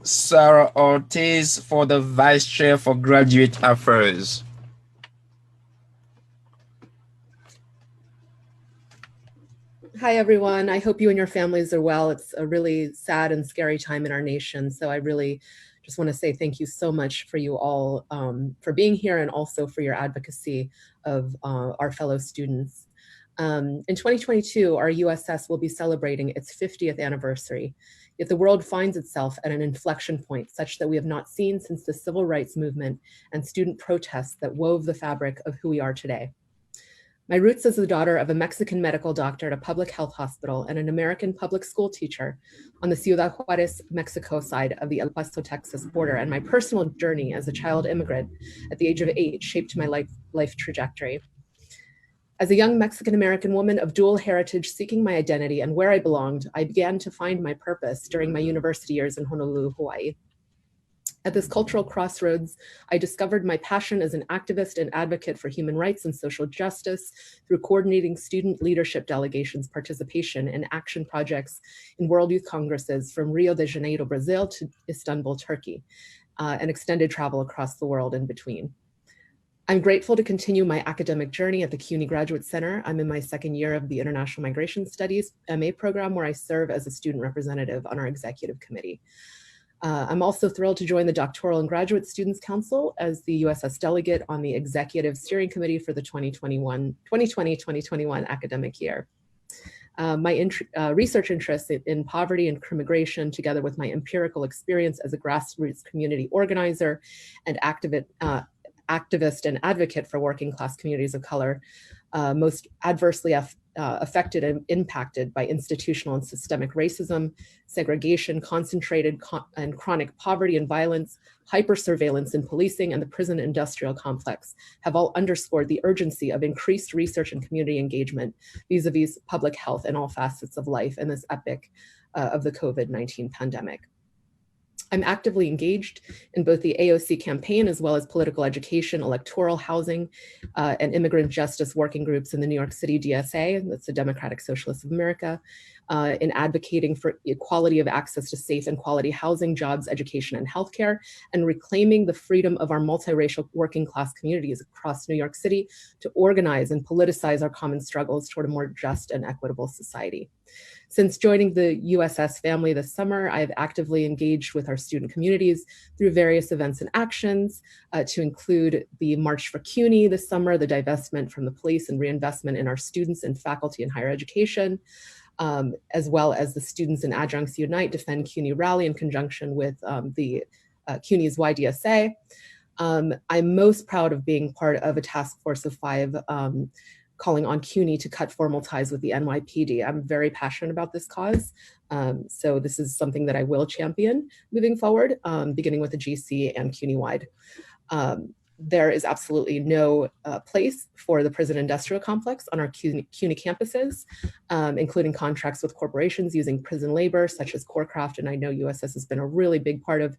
Sarah Ortiz for the Vice Chair for Graduate Affairs. Hi, everyone. I hope you and your families are well. It's a really sad and scary time in our nation. So I really just want to say thank you so much for you all for being here and also for your advocacy of our fellow students. In 2022, our USS will be celebrating its 50th anniversary. Yet the world finds itself at an inflection point such that we have not seen since the civil rights movement and student protests that wove the fabric of who we are today. My roots as the daughter of a Mexican medical doctor at a public health hospital and an American public school teacher on the Ciudad Juarez, Mexico side of the El Paso, Texas border, and my personal journey as a child immigrant at the age of 8 shaped my life trajectory. As a young Mexican American woman of dual heritage seeking my identity and where I belonged, I began to find my purpose during my university years in Honolulu, Hawaii. At this cultural crossroads, I discovered my passion as an activist and advocate for human rights and social justice through coordinating student leadership delegations' participation in action projects in World Youth Congresses from Rio de Janeiro, Brazil to Istanbul, Turkey, and extended travel across the world in between. I'm grateful to continue my academic journey at the CUNY Graduate Center. I'm in my second year of the International Migration Studies MA program, where I serve as a student representative on our executive committee. I'm also thrilled to join the Doctoral and Graduate Students Council as the USS delegate on the Executive Steering Committee for the 2020-2021 academic year. My research interests in poverty and immigration, together with my empirical experience as a grassroots community organizer and activist and advocate for working class communities of color, most adversely affected and impacted by institutional and systemic racism, segregation, concentrated and chronic poverty and violence, hyper-surveillance in policing, and the prison industrial complex have all underscored the urgency of increased research and community engagement vis-a-vis public health in all facets of life in this epic of the COVID-19 pandemic. I'm actively engaged in both the AOC campaign as well as political education, electoral housing, and immigrant justice working groups in the New York City DSA, that's the Democratic Socialists of America, in advocating for equality of access to safe and quality housing, jobs, education, and healthcare, and reclaiming the freedom of our multiracial working class communities across New York City to organize and politicize our common struggles toward a more just and equitable society. Since joining the USS family this summer, I've actively engaged with our student communities through various events and actions to include the March for CUNY this summer, the divestment from the police and reinvestment in our students and faculty in higher education, as well as the Students and Adjuncts Unite Defend CUNY rally in conjunction with the CUNY's YDSA. I'm most proud of being part of a task force of 5 calling on CUNY to cut formal ties with the NYPD. I'm very passionate about this cause. So this is something that I will champion moving forward, beginning with the GC and CUNY-wide. There is absolutely no place for the prison industrial complex on our CUNY campuses, including contracts with corporations using prison labor, such as CoreCraft, and I know USS has been a really big part of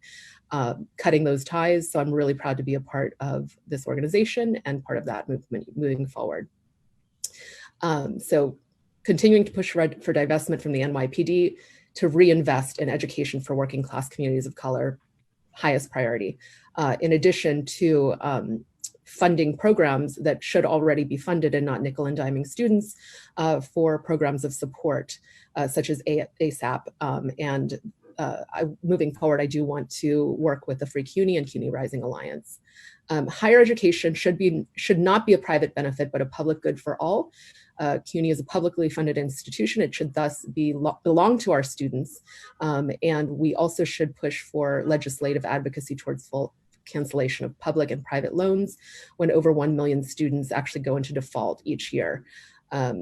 cutting those ties, so I'm really proud to be a part of this organization and part of that movement moving forward. So continuing to push for divestment from the NYPD, to reinvest in education for working class communities of color, highest priority. In addition to funding programs that should already be funded and not nickel and diming students for programs of support, such as ASAP. Moving forward, I do want to work with the Free CUNY and CUNY Rising Alliance. Higher education should not be a private benefit, but a public good for all. CUNY is a publicly funded institution. It should thus belong to our students. And we also should push for legislative advocacy towards full cancellation of public and private loans when over 1 million students actually go into default each year.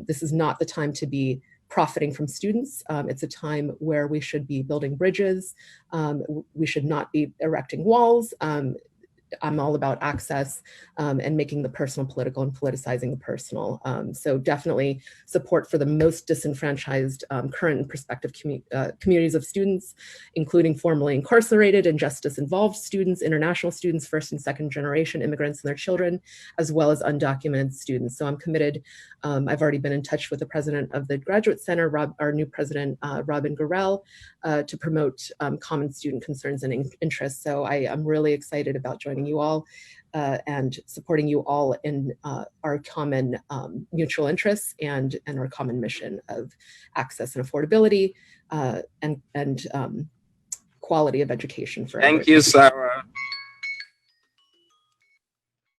This is not the time to be profiting from students. It's a time where we should be building bridges. We should not be erecting walls. I'm all about access and making the personal political and politicizing the personal. So definitely support for the most disenfranchised current and prospective communities of students, including formerly incarcerated and justice-involved students, international students, first and second generation immigrants and their children, as well as undocumented students. So I'm committed. I've already been in touch with the president of the Graduate Center, our new president, Robin Gurrell, to promote common student concerns and interests. So I'm really excited about joining you all and supporting you all in our common mutual interests and our common mission of access and affordability and quality of education for Thank everyone. you, Sarah.